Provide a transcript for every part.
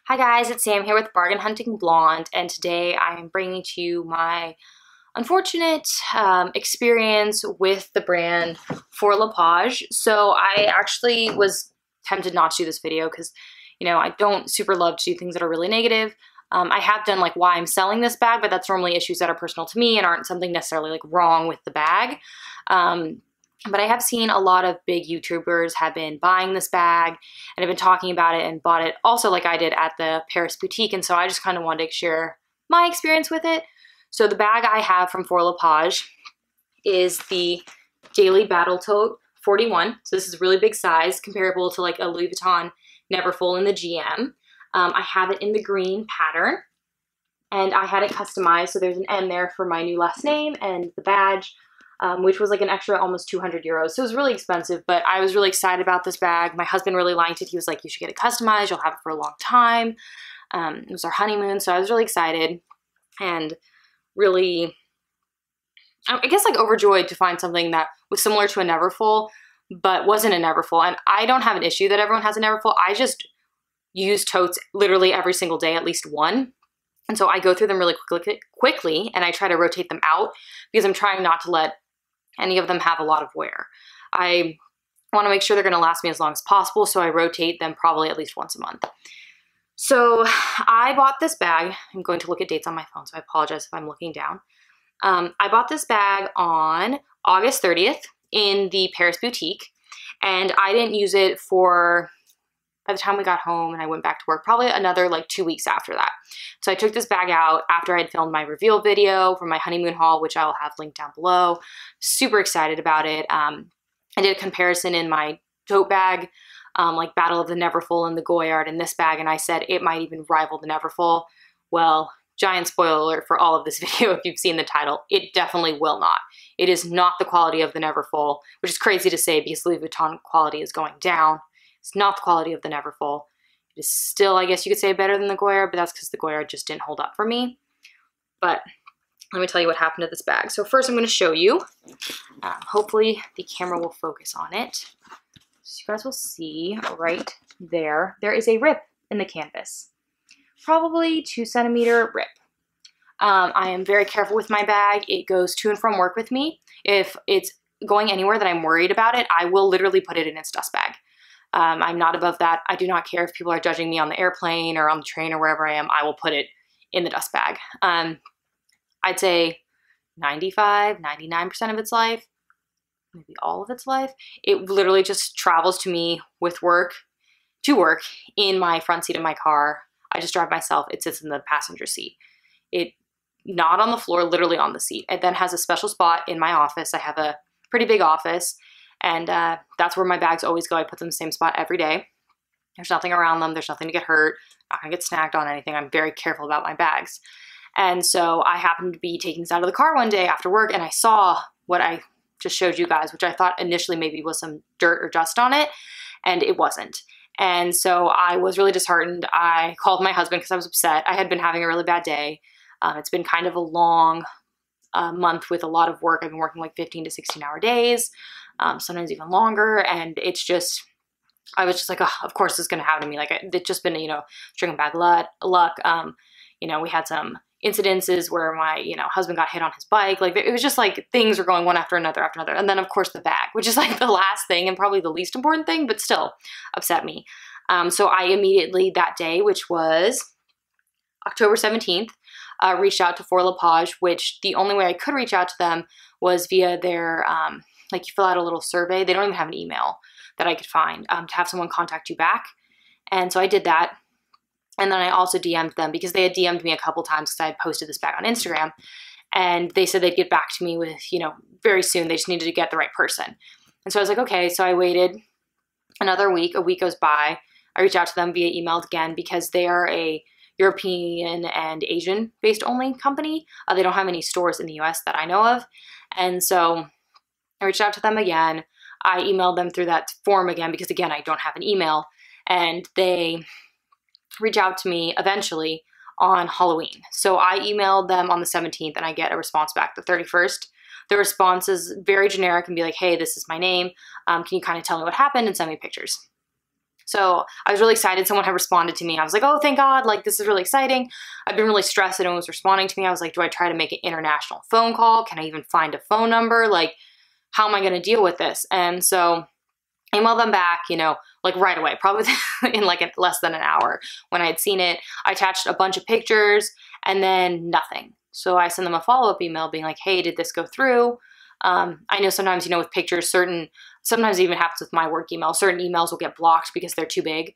Hi guys, it's Sam here with Bargain Hunting Blonde, and today I am bringing to you my unfortunate experience with the brand Faure. So I actually was tempted not to do this video because, I don't super love to do things that are really negative. I have done like why I'm selling this bag, but that's normally issues that are personal to me and aren't something necessarily like wrong with the bag. But I have seen a lot of big YouTubers have been buying this bag and have been talking about it and bought it also like I did at the Paris boutique. And so I just kind of wanted to share my experience with it. So the bag I have from Faure is the Daily Battle Tote 41. So this is a really big size, comparable to like a Louis Vuitton Neverfull in the GM. I have it in the green pattern and I had it customized. So there's an M there for my new last name and the badge. Which was like an extra almost 200 euros. So it was really expensive, but I was really excited about this bag. My husband really liked it. He was like, you should get it customized. You'll have it for a long time. It was our honeymoon. So I was really excited and really, I guess like overjoyed to find something that was similar to a Neverfull, but wasn't a Neverfull. And I don't have an issue that everyone has a Neverfull. I just use totes literally every single day, at least one. And so I go through them really quickly and I try to rotate them out because I'm trying not to let any of them have a lot of wear. I want to make sure they're going to last me as long as possible, so I rotate them probably at least once a month. So I bought this bag. I'm going to look at dates on my phone, so I apologize if I'm looking down. I bought this bag on August 30th in the Paris boutique, and I didn't use it for, by the time we got home and I went back to work, probably another like 2 weeks after that. So I took this bag out after I had filmed my reveal video for my honeymoon haul, which I will have linked down below. Super excited about it. I did a comparison in my tote bag, like Battle of the Neverfull and the Goyard in this bag, and I said it might even rival the Neverfull. Well, giant spoiler alert for all of this video if you've seen the title, it definitely will not. It is not the quality of the Neverfull, which is crazy to say because Louis Vuitton quality is going down. It's not the quality of the Neverfull. It is still, I guess you could say, better than the Goyard, but that's because the Goyard just didn't hold up for me. But let me tell you what happened to this bag. So first I'm going to show you. Hopefully the camera will focus on it. So you guys will see right there. There is a rip in the canvas. Probably 2 centimeter rip. I am very careful with my bag. It goes to and from work with me. If it's going anywhere that I'm worried about it, I will literally put it in its dust bag. I'm not above that. I do not care if people are judging me on the airplane or on the train or wherever I am. I will put it in the dust bag. I'd say 95, 99% of its life, maybe all of its life, it literally just travels to me with work, to work in my front seat of my car. I just drive myself. It sits in the passenger seat. It not on the floor, literally on the seat. It then has a special spot in my office. I have a pretty big office. And that's where my bags always go. I put them in the same spot every day. There's nothing around them. There's nothing to get hurt. Not gonna get snagged on anything. I'm very careful about my bags. And so I happened to be taking this out of the car one day after work and I saw what I just showed you guys, which I thought initially maybe was some dirt or dust on it, and it wasn't. And so I was really disheartened. I called my husband because I was upset. I had been having a really bad day. It's been kind of a long month with a lot of work. I've been working like 15 to 16-hour days. Sometimes even longer, and it's just, I was just like, oh, of course this is going to happen to me. Like, it's just been, string of bad luck. We had some incidences where my, husband got hit on his bike. Like, it was just like things were going one after another after another. And then, of course, the bag, which is like the last thing and probably the least important thing, but still upset me. So I immediately that day, which was October 17th, reached out to Faure, which the only way I could reach out to them was via their, like you fill out a little survey. They don't even have an email that I could find to have someone contact you back. And so I did that. And then I also DM'd them because they had DM'd me a couple times because I had posted this bag on Instagram. And they said they'd get back to me with, very soon. They just needed to get the right person. And so I was like, okay. So I waited another week. A week goes by. I reached out to them via email again because they are a European and Asian based only company. They don't have any stores in the US that I know of. And so I reached out to them again. I emailed them through that form again because, again, I don't have an email. And they reach out to me eventually on Halloween. So I emailed them on the 17th and I get a response back the 31st. The response is very generic and be like, hey, this is my name. Can you kind of tell me what happened and send me pictures? So I was really excited. Someone had responded to me. I was like, oh, thank God, like this is really exciting. I've been really stressed that no one was responding to me. I was like, do I try to make an international phone call? Can I even find a phone number? Like, how am I gonna deal with this? And so I emailed them back, you know, like right away, probably in like less than an hour when I had seen it. I attached a bunch of pictures and then nothing. So I sent them a follow-up email being like, hey, did this go through? I know sometimes, you know, with pictures, sometimes it even happens with my work email, certain emails will get blocked because they're too big.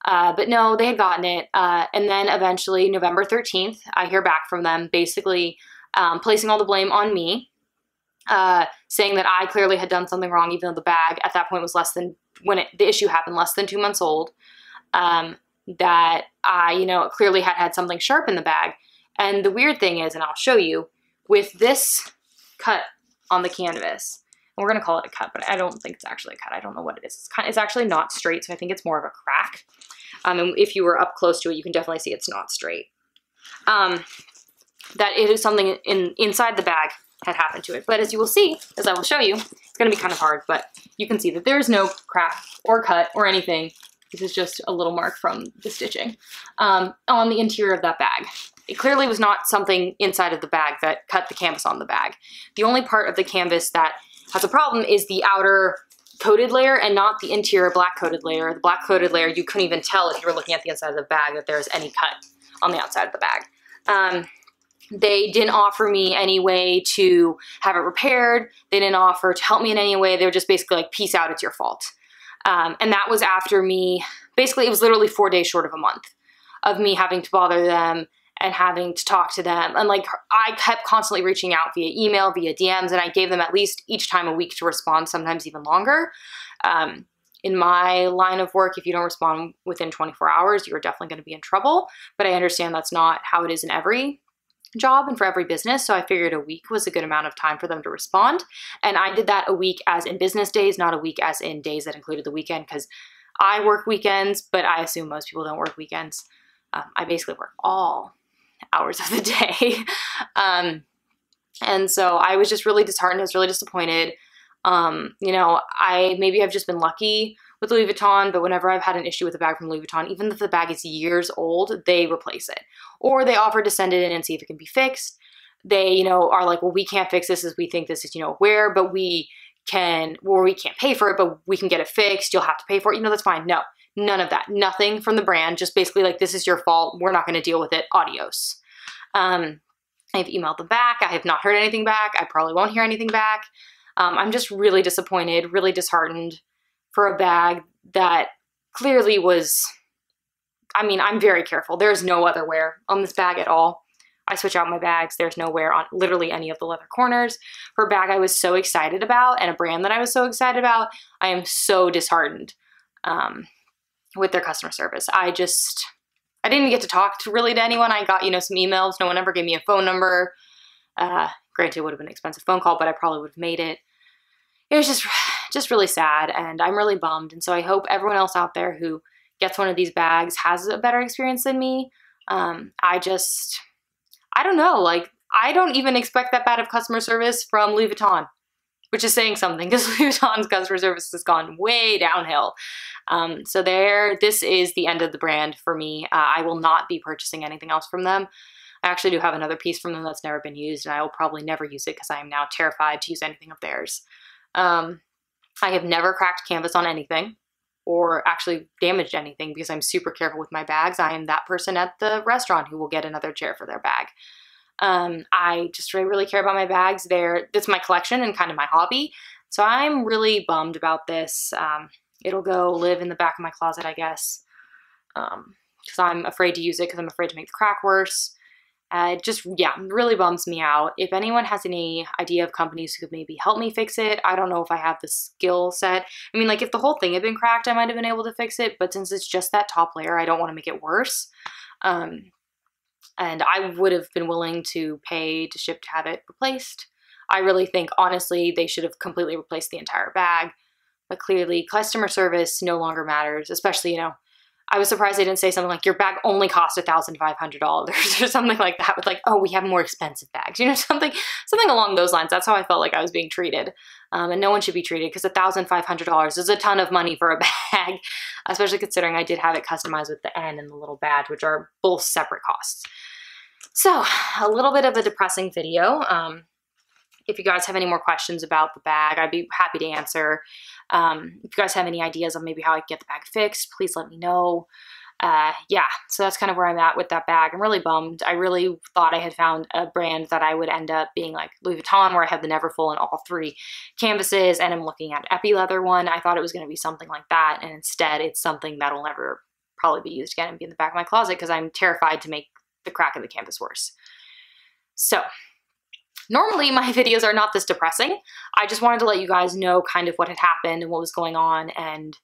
But no, they had gotten it. And then eventually November 13th, I hear back from them basically placing all the blame on me, saying that I clearly had done something wrong, even though the bag at that point was the issue happened, less than 2 months old, that I, you know, clearly had something sharp in the bag. And the weird thing is, and I'll show you, with this cut on the canvas, and we're going to call it a cut, but I don't think it's actually a cut. I don't know what it is. It's actually not straight, so I think it's more of a crack. And if you were up close to it, you can definitely see it's not straight. That it is something inside the bag had happened to it. But as you will see, as I will show you, it's going to be kind of hard, but you can see that there is no crack or cut or anything. This is just a little mark from the stitching on the interior of that bag. It clearly was not something inside of the bag that cut the canvas on the bag. The only part of the canvas that has a problem is the outer coated layer and not the interior black coated layer. The black coated layer, you couldn't even tell if you were looking at the inside of the bag that there was any cut on the outside of the bag. They didn't offer me any way to have it repaired. They didn't offer to help me in any way. They were just basically like, peace out, it's your fault. And that was after me, basically it was literally 4 days short of a month of me having to bother them and having to talk to them. And like, I kept constantly reaching out via email, via DMs, and I gave them at least each time a week to respond, sometimes even longer. In my line of work, if you don't respond within 24 hours, you're definitely going to be in trouble. But I understand that's not how it is in every job and for every business. So I figured a week was a good amount of time for them to respond. And I did that a week as in business days, not a week as in days that included the weekend, because I work weekends, but I assume most people don't work weekends. I basically work all hours of the day. And so I was just really disheartened. I was really disappointed. You know, maybe I've just been lucky with Louis Vuitton, but whenever I've had an issue with a bag from Louis Vuitton, even if the bag is years old, they replace it. Or they offer to send it in and see if it can be fixed. They, you know, are like, well, we can't fix this as we think this is, you know, where, but we can't pay for it, but we can get it fixed. You'll have to pay for it. You know, that's fine. No, none of that. Nothing from the brand. Just basically like, this is your fault. We're not going to deal with it. Adios. I've emailed them back. I have not heard anything back. I probably won't hear anything back. I'm just really disappointed, really disheartened for a bag that clearly was, I mean, I'm very careful. There's no other wear on this bag at all. I switch out my bags. There's no wear on literally any of the leather corners. For a bag I was so excited about and a brand that I was so excited about, I am so disheartened with their customer service. I didn't even get to talk to anyone. I got, you know, some emails. No one ever gave me a phone number. Granted, it would have been an expensive phone call, but I probably would have made it. It was just really sad, and I'm really bummed. And so I hope everyone else out there who gets one of these bags has a better experience than me. I don't know, like, I don't even expect that bad of customer service from Louis Vuitton, which is saying something because Louis Vuitton's customer service has gone way downhill. So this is the end of the brand for me. I will not be purchasing anything else from them. I actually do have another piece from them that's never been used, and I will probably never use it because I am now terrified to use anything of theirs. I have never cracked canvas on anything or actually damaged anything because I'm super careful with my bags. I am that person at the restaurant who will get another chair for their bag. I just really care about my bags. It's my collection and kind of my hobby. So I'm really bummed about this. It'll go live in the back of my closet, I guess, because I'm afraid to use it because I'm afraid to make the crack worse. It just, yeah, really bums me out. If anyone has any idea of companies who could maybe help me fix it, I don't know if I have the skill set. I mean, like, if the whole thing had been cracked, I might have been able to fix it, but since it's just that top layer, I don't want to make it worse. And I would have been willing to pay to ship to have it replaced. I really think, honestly, they should have completely replaced the entire bag, but clearly customer service no longer matters, especially, you know, I was surprised they didn't say something like, your bag only cost $1,500 or something like that, with like, oh, we have more expensive bags, you know, something along those lines. That's how I felt like I was being treated. And no one should be treated, because $1,500 is a ton of money for a bag, especially considering I did have it customized with the N and the little badge, which are both separate costs. So a little bit of a depressing video. If you guys have any more questions about the bag, I'd be happy to answer. If you guys have any ideas on maybe how I can get the bag fixed, please let me know. Yeah, so that's kind of where I'm at with that bag. I'm really bummed. I really thought I had found a brand that I would end up being like Louis Vuitton, where I have the Neverfull in all 3 canvases, and I'm looking at Epi Leather one. I thought it was going to be something like that, and instead it's something that'll never probably be used again and be in the back of my closet, because I'm terrified to make the crack in the canvas worse. So normally my videos are not this depressing. I just wanted to let you guys know kind of what had happened and what was going on, and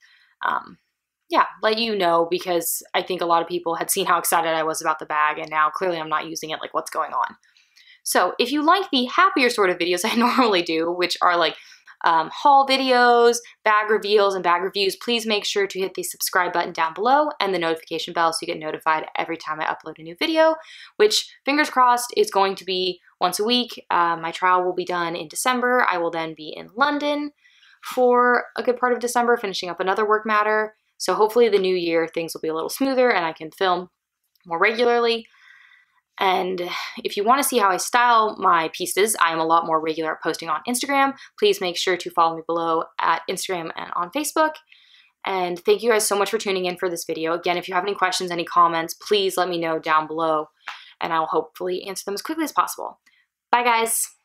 yeah, let you know, because I think a lot of people had seen how excited I was about the bag, and now clearly I'm not using it. Like, what's going on? So if you like the happier sort of videos I normally do, which are like haul videos, bag reveals, and bag reviews, please make sure to hit the subscribe button down below and the notification bell so you get notified every time I upload a new video, which, fingers crossed, is going to be once a week. My trial will be done in December. I will then be in London for a good part of December, finishing up another work matter. So hopefully the new year things will be a little smoother and I can film more regularly. And if you want to see how I style my pieces, I am a lot more regular at posting on Instagram. Please make sure to follow me below at Instagram and on Facebook. And thank you guys so much for tuning in for this video. Again, if you have any questions, any comments, please let me know down below, and I'll hopefully answer them as quickly as possible. Bye guys.